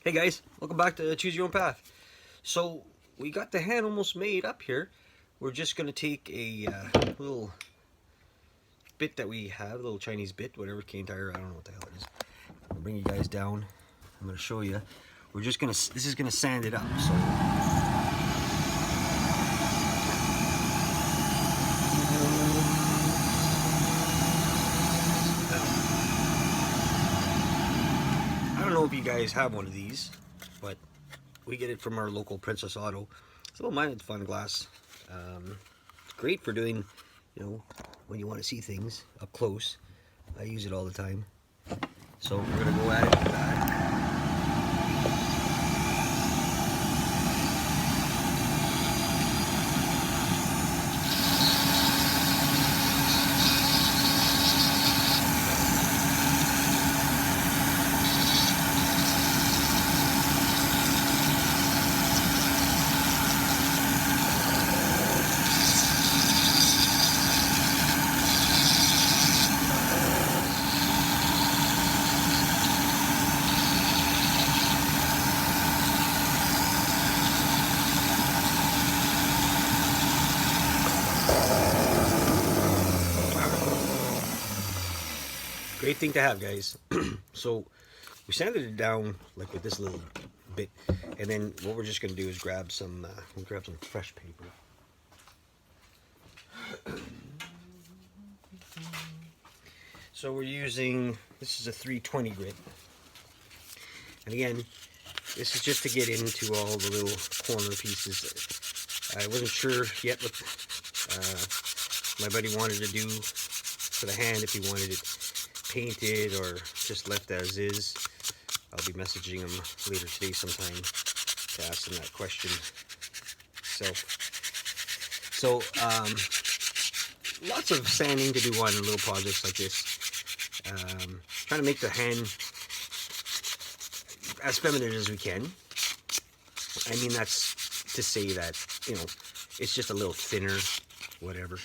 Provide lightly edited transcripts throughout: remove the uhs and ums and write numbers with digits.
Hey guys, welcome back to Choose Your Own Path. So we got the hand almost made up here. We're just gonna take a little bit that we have, a little Chinese bit, whatever, cane tire, I don't know what the hell it is. I'll bring you guys down. I'm gonna show you. We're just gonna, this is gonna sand it up. So I don't know if you guys have one of these, but we get it from our local Princess Auto. It's a little minded fun glass. It's great for doing, when you want to see things up close. I use it all the time. So we're gonna go at it with that. Great thing to have, guys. So we sanded it down like with this little bit, and then what we're just gonna do is grab some fresh paper. So we're using, this is a 320 grit, and again, this is just to get into all the little corner pieces. I wasn't sure yet what my buddy wanted to do for the hand, if he wanted it painted or just left as is. I'll be messaging him later today sometime to ask him that question. So lots of sanding to do on little projects like this. Trying to make the hand as feminine as we can. I mean, that's to say that, it's just a little thinner, whatever.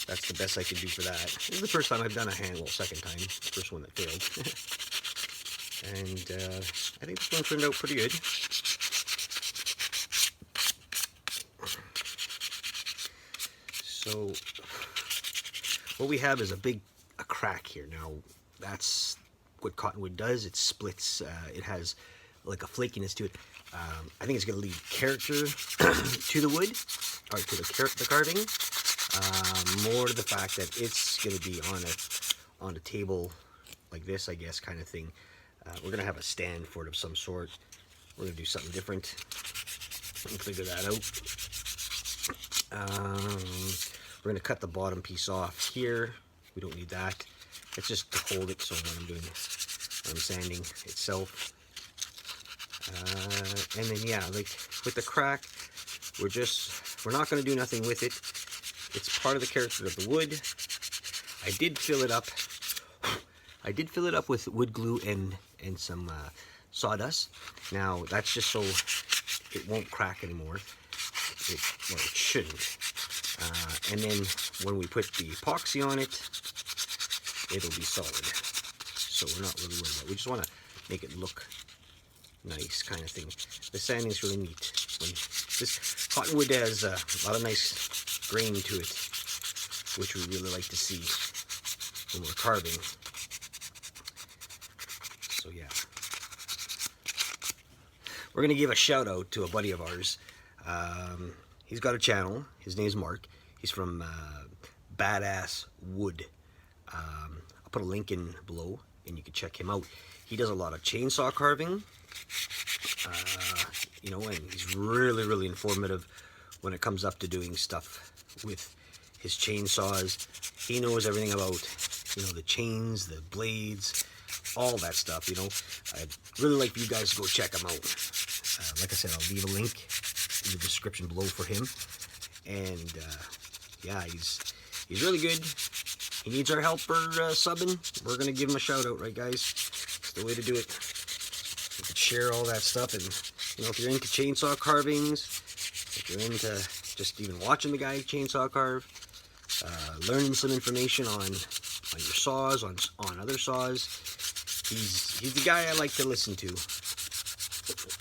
That's the best I can do for that. This is the first time I've done a hand, well, second time, the first one that failed. And I think this one turned out pretty good. So what we have is a crack here. Now, that's what cottonwood does. It splits, it has like a flakiness to it. I think it's going to leave character to the wood, or to the carving. More to the fact that it's going to be on a table like this, I guess, kind of thing. We're going to have a stand for it of some sort. We're going to do something different and figure that out. We're going to cut the bottom piece off here. We don't need that. It's just to hold it, so when I'm sanding itself. And then, yeah, like with the crack, we're not going to do nothing with it. It's part of the character of the wood. I did fill it up with wood glue and some sawdust. Now, that's just so it won't crack anymore. It shouldn't. And then when we put the epoxy on it, it'll be solid. So we're not really worried about it. We just want to make it look nice, kind of thing. The sanding is really neat. This cottonwood has a lot of nice grain to it, which we really like to see when we're carving. So yeah, we're gonna give a shout out to a buddy of ours. He's got a channel. His name's Mark. He's from Badass Wood. I'll put a link in below, and you can check him out. He does a lot of chainsaw carving. And he's really, really informative when it comes up to doing stuff with his chainsaws. He knows everything about, the chains, the blades, all that stuff, I'd really like for you guys to go check him out. Like I said, I'll leave a link in the description below for him. And, yeah, he's really good. He needs our help for subbing. We're going to give him a shout out, right, guys? It's the way to do it. You can share all that stuff, and if you're into chainsaw carvings, if you're into just even watching the guy chainsaw carve, learning some information on your saws, on other saws, he's the guy I like to listen to.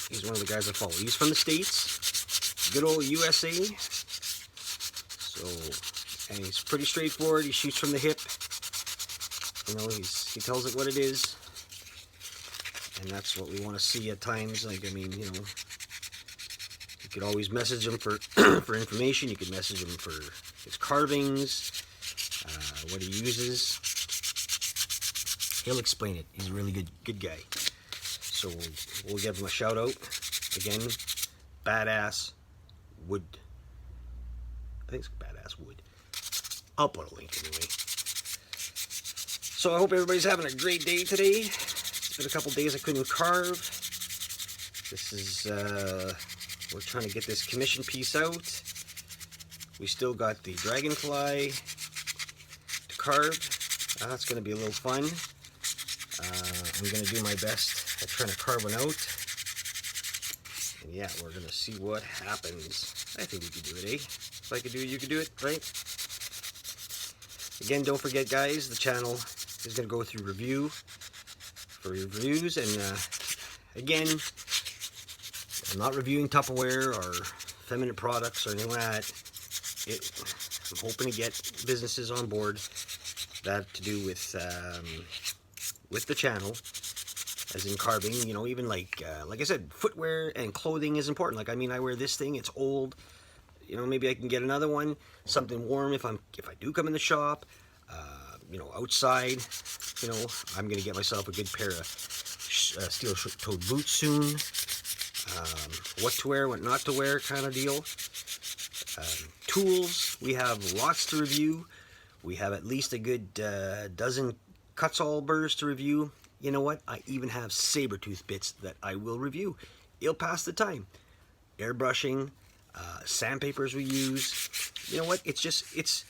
He's one of the guys I follow. He's from the States, good old USA. So, and he's pretty straightforward. He shoots from the hip. You know, he tells it what it is, and that's what we want to see at times. Like, I mean, you know, you could always message him for for information. You could message him for his carvings, what he uses. He'll explain it. He's a really good guy. So we'll give him a shout out. Again, Badass Wood. I think it's Badass Wood. I'll put a link anyway. So I hope everybody's having a great day today. It's been a couple days I couldn't carve. This is, we're trying to get this commission piece out. We still got the dragonfly to carve. That's going to be a little fun. I'm going to do my best at trying to carve one out. And yeah, we're going to see what happens. I think we could do it, eh? If I could do it, you could do it, right? Again, don't forget, guys, the channel is going to go through review for reviews. And again, I'm not reviewing Tupperware or feminine products or anything like that. I'm hoping to get businesses on board that to do with the channel, as in carving. You know, even like I said, footwear and clothing is important. Like, I mean, I wear this thing; it's old. You know, maybe I can get another one, something warm if I do come in the shop. You know, outside. You know, I'm gonna get myself a good pair of steel-toed boots soon. What to wear, what not to wear, kind of deal. Tools, we have lots to review. We have at least a good dozen Cuts-all burrs to review. You know what? I even have saber tooth bits that I will review. It'll pass the time. Airbrushing, sandpapers we use. You know what? It's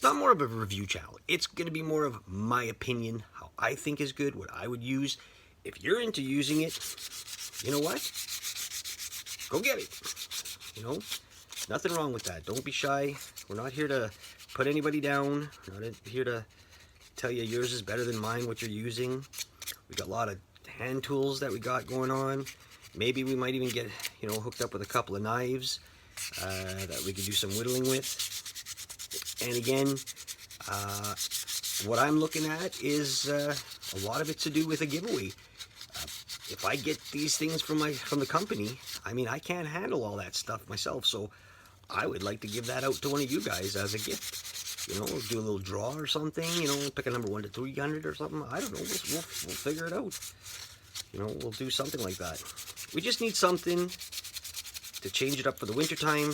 not more of a review channel. It's going to be more of my opinion, how I think is good, what I would use. If you're into using it, you know what? Go get it. You know, nothing wrong with that. Don't be shy. We're not here to put anybody down. We're not here to tell you yours is better than mine, what you're using. We got a lot of hand tools that we got going on. Maybe we might even get, you know, hooked up with a couple of knives that we could do some whittling with. And again, what I'm looking at is a lot of it to do with a giveaway. If I get these things from the company, I mean, I can't handle all that stuff myself, so I would like to give that out to one of you guys as a gift. You know, we'll do a little draw or something. You know, pick a number 1 to 300 or something. I don't know. We'll figure it out. You know, we'll do something like that. We just need something to change it up for the winter time,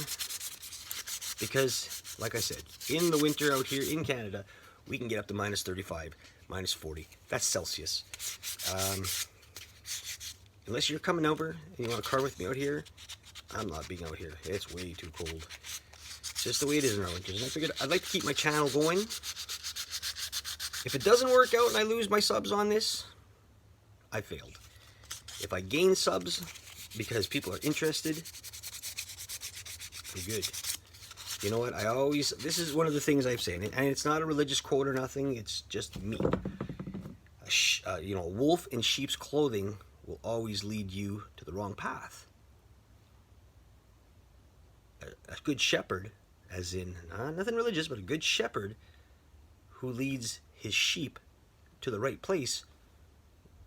because, like I said, in the winter out here in Canada, we can get up to minus 35, minus 40. That's Celsius. Unless you're coming over and you want to carve with me out here, I'm not being out here. It's way too cold. It's just the way it is in our winters. And I figured I'd like to keep my channel going. If it doesn't work out and I lose my subs on this, I failed. If I gain subs because people are interested, I'm good. You know what? This is one of the things I've said, and it's not a religious quote or nothing. It's just me. You know, a wolf in sheep's clothing will always lead you to the wrong path. A good shepherd, as in nothing religious, but a good shepherd who leads his sheep to the right place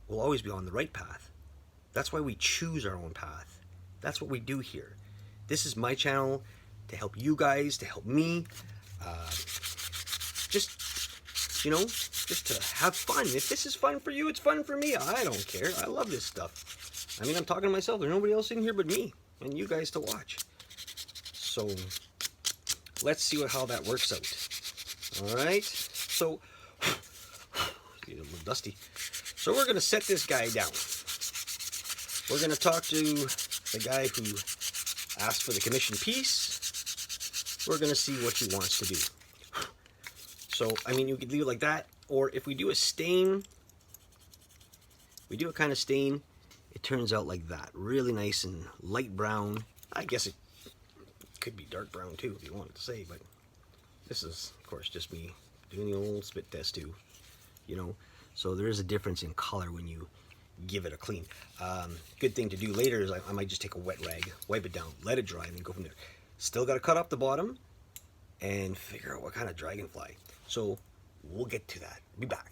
will always be on the right path. That's why we choose our own path. That's what we do here. This is my channel to help you guys, to help me. Just, you know, just to have fun. If this is fun for you, it's fun for me. I don't care. I love this stuff. I mean, I'm talking to myself. There's nobody else in here but me and you guys to watch. So let's see how that works out. All right. So it's a little dusty. So we're going to set this guy down. We're going to talk to the guy who asked for the commission piece. We're going to see what he wants to do. So, I mean, you could leave it like that. Or if we do a stain, we do a kind of stain, it turns out like that. Really nice and light brown. I guess it could be dark brown too, if you wanted to say. But this is, of course, just me doing the old spit test too. You know, so there is a difference in color when you give it a clean. Good thing to do later is I might just take a wet rag, wipe it down, let it dry, and then go from there. Still got to cut up the bottom and figure out what kind of dragonfly. So we'll get to that. Be back.